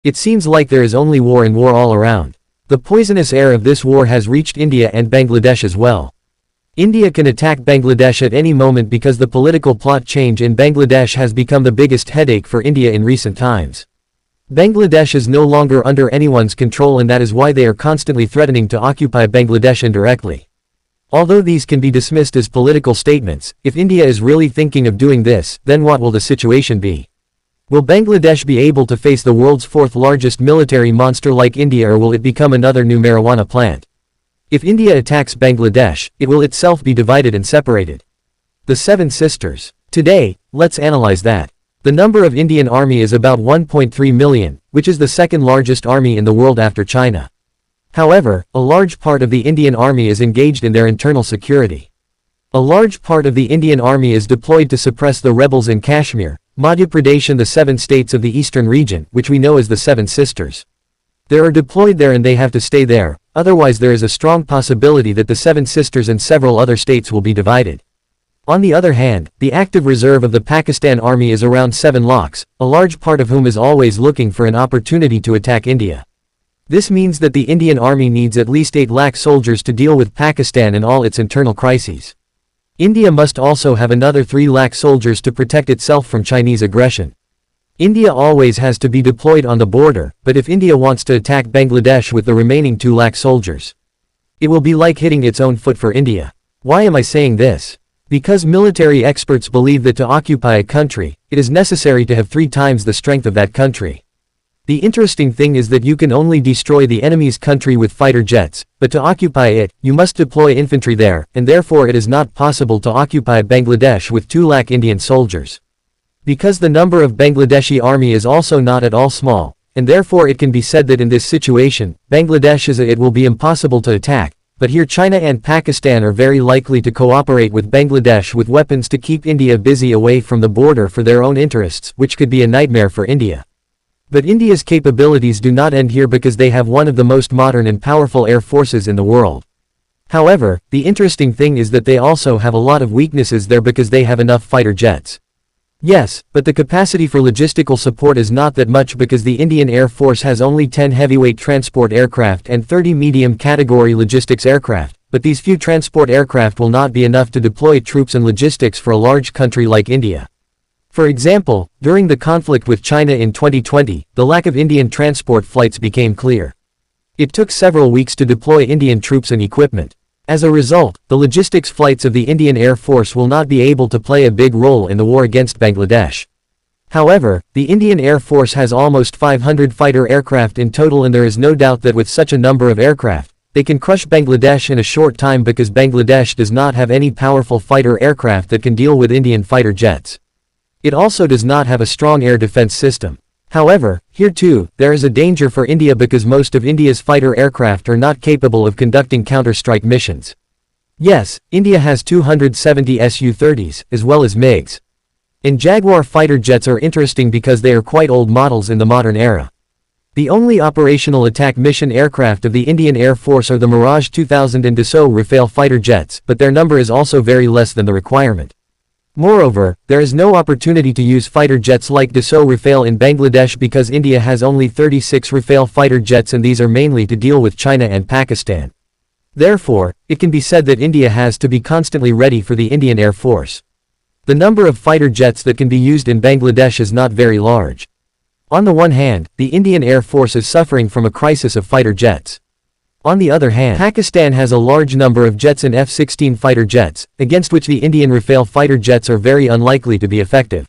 It seems like there is only war and war all around. The poisonous air of this war has reached India and Bangladesh as well. India can attack Bangladesh at any moment because the political plot change in Bangladesh has become the biggest headache for India in recent times. Bangladesh is no longer under anyone's control, and that is why they are constantly threatening to occupy Bangladesh indirectly. Although these can be dismissed as political statements, if India is really thinking of doing this, then what will the situation be? Will Bangladesh be able to face the world's fourth largest military monster like India, or will it become another new marijuana plant? If India attacks Bangladesh, it will itself be divided and separated. The Seven Sisters. Today, let's analyze that. The number of Indian army is about 1.3 million, which is the second largest army in the world after China. However, a large part of the Indian army is engaged in their internal security. A large part of the Indian army is deployed to suppress the rebels in Kashmir, Madhya Pradesh, and the 7 states of the eastern region, which we know as the Seven Sisters. They are deployed there and they have to stay there, otherwise there is a strong possibility that the Seven Sisters and several other states will be divided. On the other hand, the active reserve of the Pakistan army is around 7 lakhs, a large part of whom is always looking for an opportunity to attack India. This means that the Indian army needs at least 8 lakh soldiers to deal with Pakistan and all its internal crises. India must also have another 3 lakh soldiers to protect itself from Chinese aggression. India always has to be deployed on the border, but if India wants to attack Bangladesh with the remaining 2 lakh soldiers, it will be like hitting its own foot for India. Why am I saying this? Because military experts believe that to occupy a country, it is necessary to have 3 times the strength of that country. The interesting thing is that you can only destroy the enemy's country with fighter jets, but to occupy it, you must deploy infantry there, and therefore it is not possible to occupy Bangladesh with 2 lakh Indian soldiers. Because the number of Bangladeshi army is also not at all small, and therefore it can be said that in this situation, Bangladesh it will be impossible to attack, but here China and Pakistan are very likely to cooperate with Bangladesh with weapons to keep India busy away from the border for their own interests, which could be a nightmare for India. But India's capabilities do not end here because they have one of the most modern and powerful air forces in the world. However, the interesting thing is that they also have a lot of weaknesses there because they have enough fighter jets. Yes, but the capacity for logistical support is not that much because the Indian Air Force has only 10 heavyweight transport aircraft and 30 medium category logistics aircraft, but these few transport aircraft will not be enough to deploy troops and logistics for a large country like India. For example, during the conflict with China in 2020, the lack of Indian transport flights became clear. It took several weeks to deploy Indian troops and equipment. As a result, the logistics flights of the Indian Air Force will not be able to play a big role in the war against Bangladesh. However, the Indian Air Force has almost 500 fighter aircraft in total, and there is no doubt that with such a number of aircraft, they can crush Bangladesh in a short time because Bangladesh does not have any powerful fighter aircraft that can deal with Indian fighter jets. It also does not have a strong air defense system. However, here too, there is a danger for India because most of India's fighter aircraft are not capable of conducting counter-strike missions. Yes, India has 270 Su-30s, as well as MiGs. And Jaguar fighter jets are interesting because they are quite old models in the modern era. The only operational attack mission aircraft of the Indian Air Force are the Mirage 2000 and Dassault Rafale fighter jets, but their number is also very less than the requirement. Moreover, there is no opportunity to use fighter jets like Dassault Rafale in Bangladesh because India has only 36 Rafale fighter jets, and these are mainly to deal with China and Pakistan. Therefore, it can be said that India has to be constantly ready for the Indian Air Force. The number of fighter jets that can be used in Bangladesh is not very large. On the one hand, the Indian Air Force is suffering from a crisis of fighter jets. On the other hand, Pakistan has a large number of jets and F-16 fighter jets, against which the Indian Rafale fighter jets are very unlikely to be effective.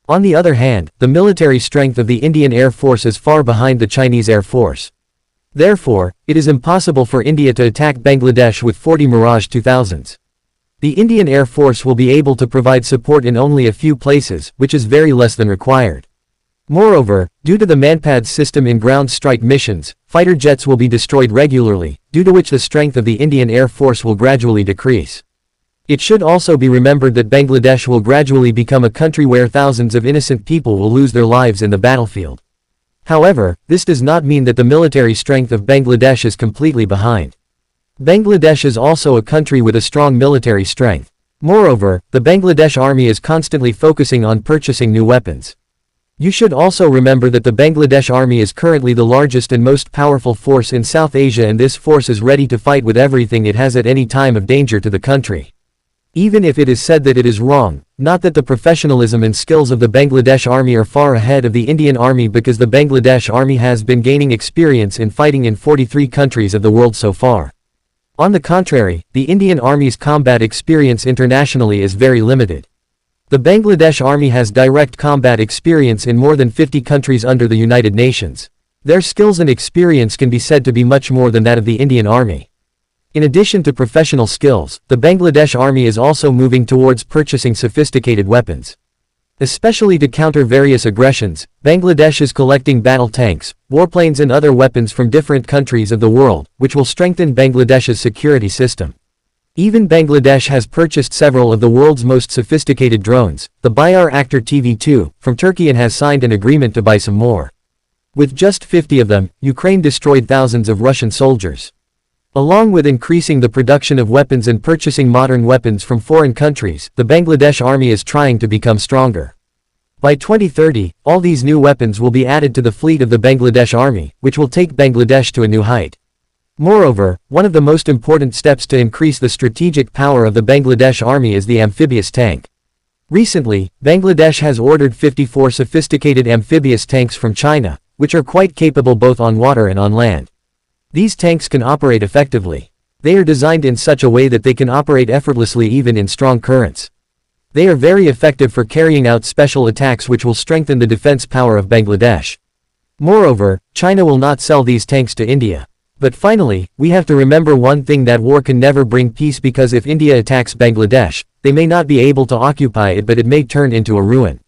On the other hand, the military strength of the Indian Air Force is far behind the Chinese Air Force. Therefore, it is impossible for India to attack Bangladesh with 40 Mirage 2000s. The Indian Air Force will be able to provide support in only a few places, which is very less than required. Moreover, due to the Manpad system in ground strike missions, fighter jets will be destroyed regularly, due to which the strength of the Indian Air Force will gradually decrease. It should also be remembered that Bangladesh will gradually become a country where thousands of innocent people will lose their lives in the battlefield. However, this does not mean that the military strength of Bangladesh is completely behind. Bangladesh is also a country with a strong military strength. Moreover, the Bangladesh army is constantly focusing on purchasing new weapons. You should also remember that the Bangladesh army is currently the largest and most powerful force in South Asia, and this force is ready to fight with everything it has at any time of danger to the country. Even if it is said that it is wrong, not that the professionalism and skills of the Bangladesh army are far ahead of the Indian army, because the Bangladesh army has been gaining experience in fighting in 43 countries of the world so far. On the contrary, the Indian army's combat experience internationally is very limited. The Bangladesh army has direct combat experience in more than 50 countries under the United Nations. Their skills and experience can be said to be much more than that of the Indian army. In addition to professional skills, the Bangladesh army is also moving towards purchasing sophisticated weapons. Especially to counter various aggressions, Bangladesh is collecting battle tanks, warplanes and other weapons from different countries of the world, which will strengthen Bangladesh's security system. Even Bangladesh has purchased several of the world's most sophisticated drones, the Bayraktar TV-2, from Turkey, and has signed an agreement to buy some more. With just 50 of them, Ukraine destroyed thousands of Russian soldiers. Along with increasing the production of weapons and purchasing modern weapons from foreign countries, the Bangladesh army is trying to become stronger. By 2030, all these new weapons will be added to the fleet of the Bangladesh army, which will take Bangladesh to a new height. Moreover, one of the most important steps to increase the strategic power of the Bangladesh army is the amphibious tank. Recently, Bangladesh has ordered 54 sophisticated amphibious tanks from China, which are quite capable both on water and on land. These tanks can operate effectively. They are designed in such a way that they can operate effortlessly even in strong currents. They are very effective for carrying out special attacks, which will strengthen the defense power of Bangladesh. Moreover, China will not sell these tanks to India. But finally, we have to remember one thing, that war can never bring peace, because if India attacks Bangladesh, they may not be able to occupy it, but it may turn into a ruin.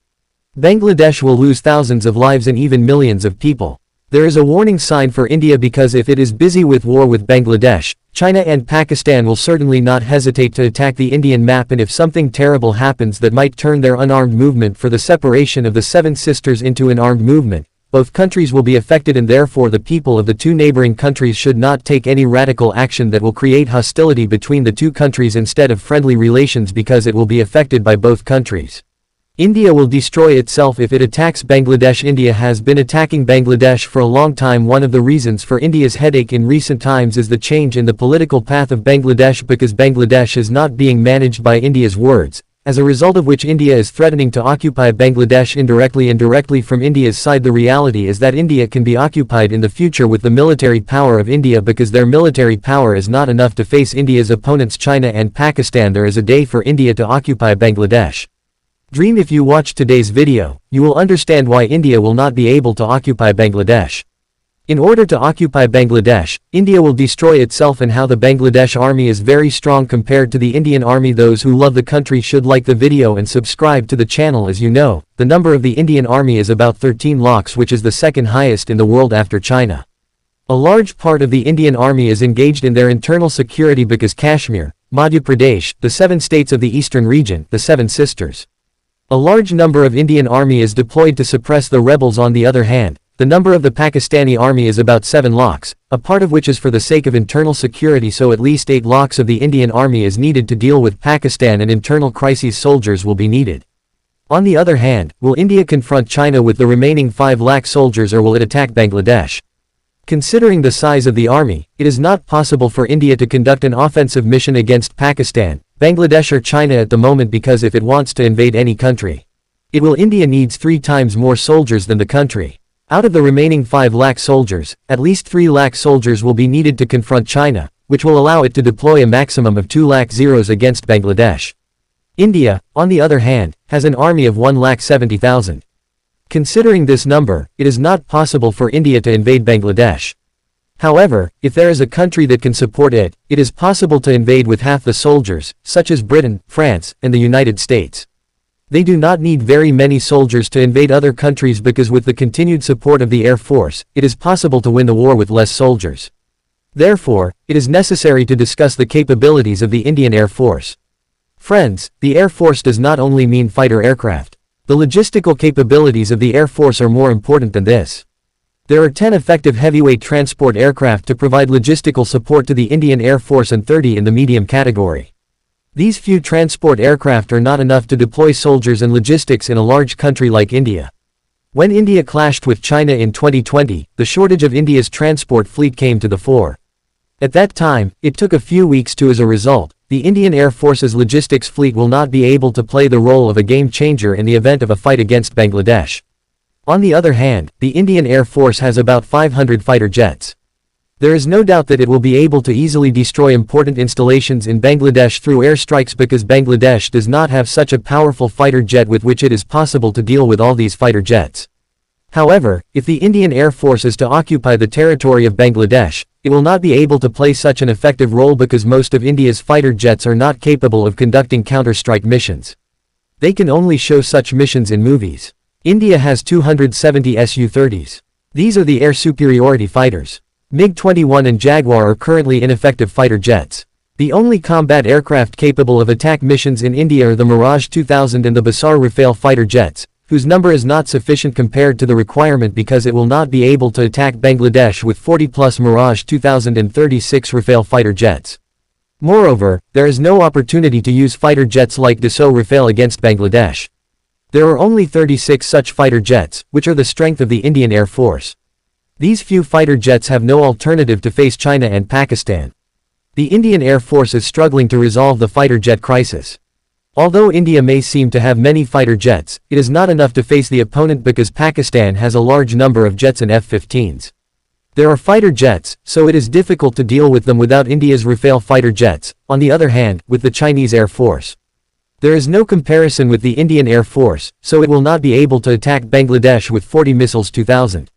Bangladesh will lose thousands of lives and even millions of people. There is a warning sign for India, because if it is busy with war with Bangladesh, China and Pakistan will certainly not hesitate to attack the Indian map, and if something terrible happens that might turn their unarmed movement for the separation of the Seven Sisters into an armed movement, both countries will be affected, and therefore the people of the two neighboring countries should not take any radical action that will create hostility between the two countries instead of friendly relations, because it will be affected by both countries. India will destroy itself if it attacks Bangladesh. India has been attacking Bangladesh for a long time. One of the reasons for India's headache in recent times is the change in the political path of Bangladesh, because Bangladesh is not being managed by India's words, as a result of which India is threatening to occupy Bangladesh indirectly and directly from India's side. The reality is that India can be occupied in the future with the military power of India, because their military power is not enough to face India's opponents China and Pakistan. There is a day for India to occupy Bangladesh. Dream. If you watch today's video, you will understand why India will not be able to occupy Bangladesh. In order to occupy Bangladesh, India will destroy itself, and how the Bangladesh army is very strong compared to the Indian army. Those who love the country should like the video and subscribe to the channel. As you know, the number of the Indian army is about 13 lakhs, which is the second highest in the world after China. A large part of the Indian army is engaged in their internal security, because Kashmir, Madhya Pradesh, the 7 states of the eastern region, the Seven Sisters. A large number of Indian army is deployed to suppress the rebels. On the other hand, the number of the Pakistani army is about 7 lakhs, a part of which is for the sake of internal security, so at least 8 lakhs of the Indian army is needed to deal with Pakistan, and internal crises soldiers will be needed. On the other hand, will India confront China with the remaining 5 lakh soldiers, or will it attack Bangladesh? Considering the size of the army, it is not possible for India to conduct an offensive mission against Pakistan, Bangladesh or China at the moment, because if it wants to invade any country, India needs 3 times more soldiers than the country. Out of the remaining 5 lakh soldiers, at least 3 lakh soldiers will be needed to confront China, which will allow it to deploy a maximum of 2 lakh zeros against Bangladesh. India, on the other hand, has an army of 1,70,000. Considering this number, it is not possible for India to invade Bangladesh. However, if there is a country that can support it, it is possible to invade with half the soldiers, such as Britain, France, and the United States. They do not need very many soldiers to invade other countries, because with the continued support of the Air Force, it is possible to win the war with less soldiers. Therefore, it is necessary to discuss the capabilities of the Indian Air Force. Friends, the Air Force does not only mean fighter aircraft. The logistical capabilities of the Air Force are more important than this. There are 10 effective heavyweight transport aircraft to provide logistical support to the Indian Air Force and 30 in the medium category. These few transport aircraft are not enough to deploy soldiers and logistics in a large country like India. When India clashed with China in 2020, the shortage of India's transport fleet came to the fore. At that time, it took a few weeks to as a result, the Indian Air Force's logistics fleet will not be able to play the role of a game changer in the event of a fight against Bangladesh. On the other hand, the Indian Air Force has about 500 fighter jets. There is no doubt that it will be able to easily destroy important installations in Bangladesh through airstrikes because Bangladesh does not have such a powerful fighter jet with which it is possible to deal with all these fighter jets. However, if the Indian Air Force is to occupy the territory of Bangladesh, it will not be able to play such an effective role because most of India's fighter jets are not capable of conducting counter-strike missions. They can only show such missions in movies. India has 270 Su-30s. These are the air superiority fighters. MiG-21 and Jaguar are currently ineffective fighter jets. The only combat aircraft capable of attack missions in India are the Mirage 2000 and the Basar Rafale fighter jets, whose number is not sufficient compared to the requirement because it will not be able to attack Bangladesh with 40-plus Mirage 2000 and 36 Rafale fighter jets. Moreover, there is no opportunity to use fighter jets like Dassault Rafale against Bangladesh. There are only 36 such fighter jets, which are the strength of the Indian Air Force. These few fighter jets have no alternative to face China and Pakistan. The Indian Air Force is struggling to resolve the fighter jet crisis. Although India may seem to have many fighter jets, it is not enough to face the opponent because Pakistan has a large number of jets and F-15s. There are fighter jets, so it is difficult to deal with them without India's Rafale fighter jets, on the other hand, with the Chinese Air Force. There is no comparison with the Indian Air Force, so it will not be able to attack Bangladesh with 40 missiles 2000.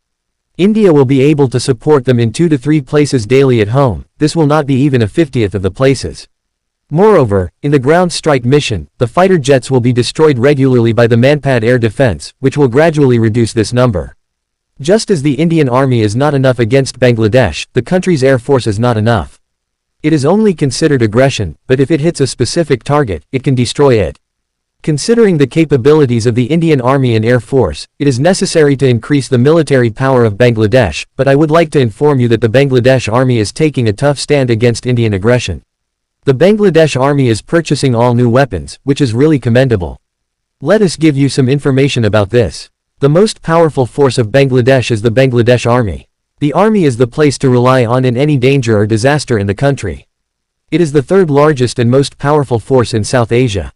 India will be able to support them in 2 to 3 places daily at home, this will not be even a 50th of the places. Moreover, in the ground strike mission, the fighter jets will be destroyed regularly by the Manpad air defense, which will gradually reduce this number. Just as the Indian Army is not enough against Bangladesh, the country's air force is not enough. It is only considered aggression, but if it hits a specific target, it can destroy it. Considering the capabilities of the Indian Army and Air Force, it is necessary to increase the military power of Bangladesh, but I would like to inform you that the Bangladesh Army is taking a tough stand against Indian aggression. The Bangladesh Army is purchasing all new weapons, which is really commendable. Let us give you some information about this. The most powerful force of Bangladesh is the Bangladesh Army. The army is the place to rely on in any danger or disaster in the country. It is the third largest and most powerful force in South Asia.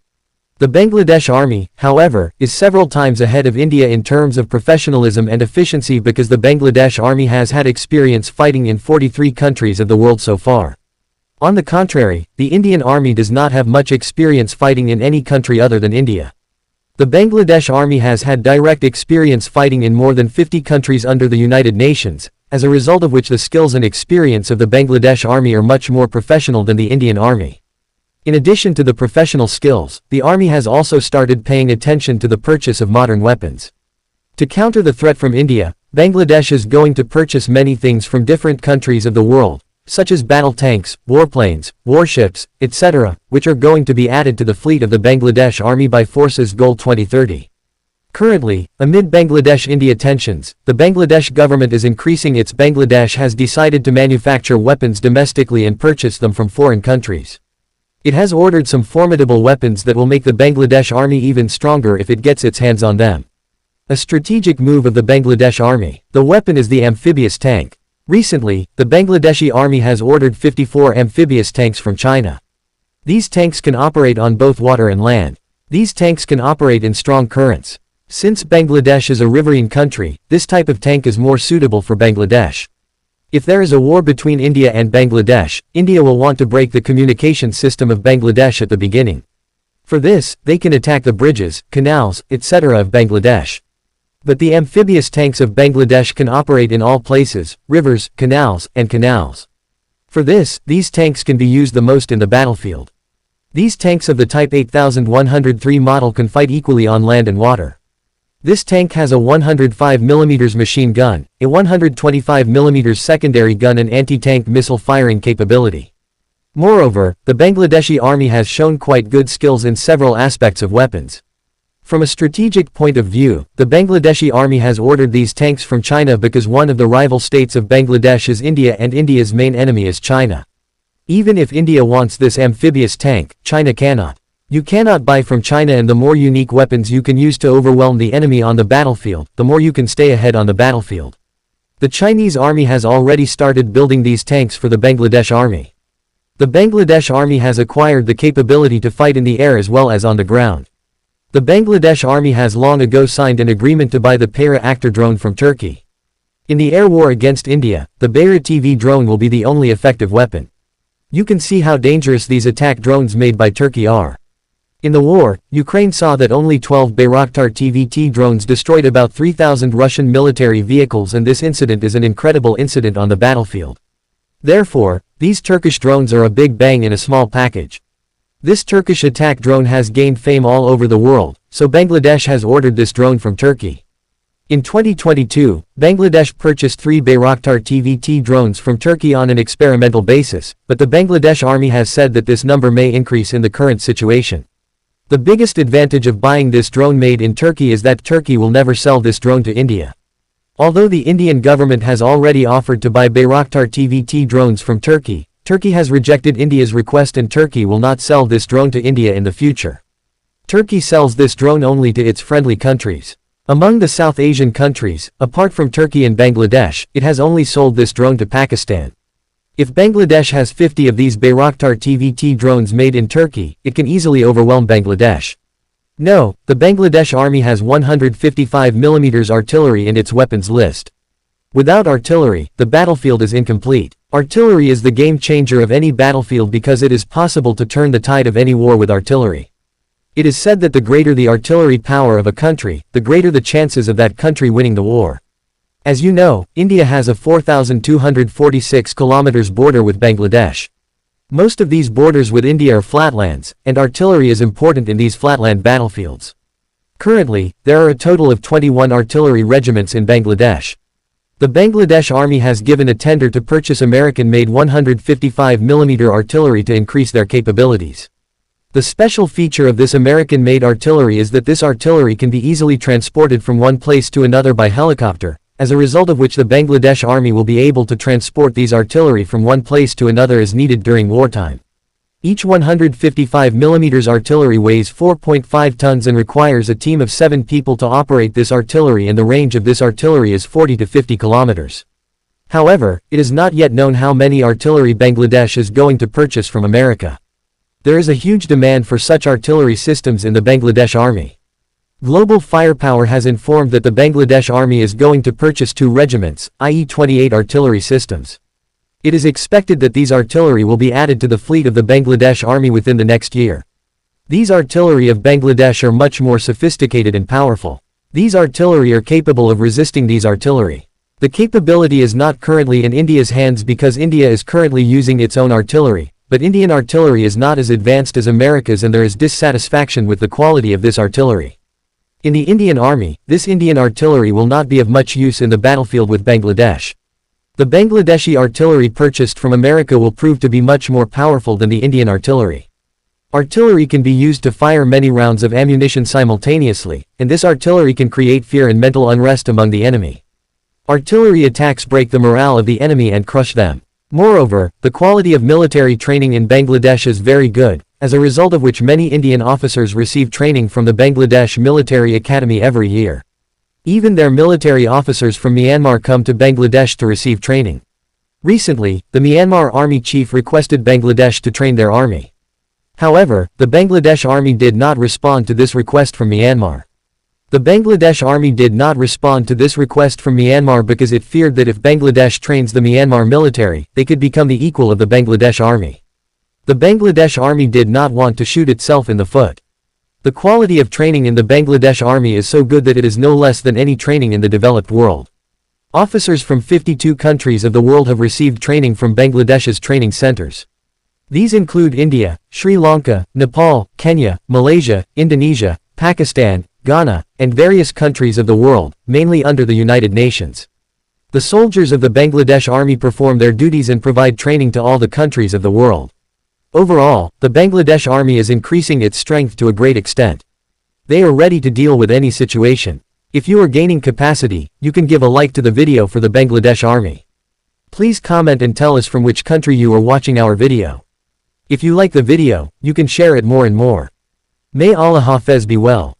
The Bangladesh Army, however, is several times ahead of India in terms of professionalism and efficiency because the Bangladesh Army has had experience fighting in 43 countries of the world so far. On the contrary, the Indian Army does not have much experience fighting in any country other than India. The Bangladesh Army has had direct experience fighting in more than 50 countries under the United Nations, as a result of which the skills and experience of the Bangladesh Army are much more professional than the Indian Army. In addition to the professional skills, the Army has also started paying attention to the purchase of modern weapons. To counter the threat from India, Bangladesh is going to purchase many things from different countries of the world, such as battle tanks, warplanes, warships, etc., which are going to be added to the fleet of the Bangladesh Army by Forces Goal 2030. Currently, amid Bangladesh-India tensions, the Bangladesh government is increasing its Bangladesh has decided to manufacture weapons domestically and purchase them from foreign countries. It has ordered some formidable weapons that will make the Bangladesh Army even stronger if it gets its hands on them. A strategic move of the Bangladesh Army. The weapon is the amphibious tank. Recently, the Bangladeshi Army has ordered 54 amphibious tanks from China. These tanks can operate on both water and land. These tanks can operate in strong currents. Since Bangladesh is a riverine country, this type of tank is more suitable for Bangladesh. If there is a war between India and Bangladesh, India will want to break the communication system of Bangladesh at the beginning. For this, they can attack the bridges, canals, etc. of Bangladesh. But the amphibious tanks of Bangladesh can operate in all places, rivers, canals, and canals. For this, these tanks can be used the most in the battlefield. These tanks of the Type 8103 model can fight equally on land and water. This tank has a 105mm machine gun, a 125mm secondary gun and anti-tank missile firing capability. Moreover, the Bangladeshi Army has shown quite good skills in several aspects of weapons. From a strategic point of view, the Bangladeshi Army has ordered these tanks from China because one of the rival states of Bangladesh is India and India's main enemy is China. Even if India wants this amphibious tank, China cannot. You cannot buy from China, and the more unique weapons you can use to overwhelm the enemy on the battlefield, the more you can stay ahead on the battlefield. The Chinese army has already started building these tanks for the Bangladesh army. The Bangladesh army has acquired the capability to fight in the air as well as on the ground. The Bangladesh army has long ago signed an agreement to buy the Bayraktar drone from Turkey. In the air war against India, the Bayraktar TV drone will be the only effective weapon. You can see how dangerous these attack drones made by Turkey are. In the war, Ukraine saw that only 12 Bayraktar TVT drones destroyed about 3,000 Russian military vehicles, and this incident is an incredible incident on the battlefield. Therefore, these Turkish drones are a big bang in a small package. This Turkish attack drone has gained fame all over the world, so Bangladesh has ordered this drone from Turkey. In 2022, Bangladesh purchased 3 Bayraktar TVT drones from Turkey on an experimental basis, but the Bangladesh army has said that this number may increase in the current situation. The biggest advantage of buying this drone made in Turkey is that Turkey will never sell this drone to India. Although the Indian government has already offered to buy Bayraktar TVT drones from Turkey, Turkey has rejected India's request, and Turkey will not sell this drone to India in the future. Turkey sells this drone only to its friendly countries. Among the South Asian countries, apart from Turkey and Bangladesh, it has only sold this drone to Pakistan. If Bangladesh has 50 of these Bayraktar TVT drones made in Turkey, it can easily overwhelm Bangladesh. No, the Bangladesh army has 155mm artillery in its weapons list. Without artillery, the battlefield is incomplete. Artillery is the game changer of any battlefield because it is possible to turn the tide of any war with artillery. It is said that the greater the artillery power of a country, the greater the chances of that country winning the war. As you know, India has a 4,246 kilometers border with Bangladesh. Most of these borders with India are flatlands, and artillery is important in these flatland battlefields. Currently, there are a total of 21 artillery regiments in Bangladesh. The Bangladesh army has given a tender to purchase American-made 155mm artillery to increase their capabilities. The special feature of this American-made artillery is that this artillery can be easily transported from one place to another by helicopter, as a result of which the Bangladesh army will be able to transport these artillery from one place to another as needed during wartime. Each 155mm artillery weighs 4.5 tons and requires a team of 7 people to operate this artillery, and the range of this artillery is 40 to 50 kilometers. However, it is not yet known how many artillery Bangladesh is going to purchase from America. There is a huge demand for such artillery systems in the Bangladesh army. Global Firepower has informed that the Bangladesh army is going to purchase 2 regiments, i.e. 28 artillery systems. It is expected that these artillery will be added to the fleet of the Bangladesh army within the next year. These artillery of Bangladesh are much more sophisticated and powerful. These artillery are capable of resisting these artillery. The capability is not currently in India's hands because India is currently using its own artillery, but Indian artillery is not as advanced as America's, and there is dissatisfaction with the quality of this artillery. In the Indian army, this Indian artillery will not be of much use in the battlefield with Bangladesh. The Bangladeshi artillery purchased from America will prove to be much more powerful than the Indian artillery. Artillery can be used to fire many rounds of ammunition simultaneously, and this artillery can create fear and mental unrest among the enemy. Artillery attacks break the morale of the enemy and crush them. Moreover, the quality of military training in Bangladesh is very good, as a result of which many Indian officers receive training from the Bangladesh Military Academy every year. Even their military officers from Myanmar come to Bangladesh to receive training. Recently, the Myanmar army chief requested Bangladesh to train their army. However, the Bangladesh army did not respond to this request from Myanmar. The Bangladesh army did not respond to this request from Myanmar because it feared that if Bangladesh trains the Myanmar military, they could become the equal of the Bangladesh army. The Bangladesh army did not want to shoot itself in the foot. The quality of training in the Bangladesh army is so good that it is no less than any training in the developed world. Officers from 52 countries of the world have received training from Bangladesh's training centers. These include India, Sri Lanka, Nepal, Kenya, Malaysia, Indonesia, Pakistan, Ghana, and various countries of the world, mainly under the United Nations. The soldiers of the Bangladesh army perform their duties and provide training to all the countries of the world. Overall, the Bangladesh army is increasing its strength to a great extent. They are ready to deal with any situation. If you are gaining capacity, you can give a like to the video for the Bangladesh army. Please comment and tell us from which country you are watching our video. If you like the video, you can share it more and more. May Allah Hafez be well.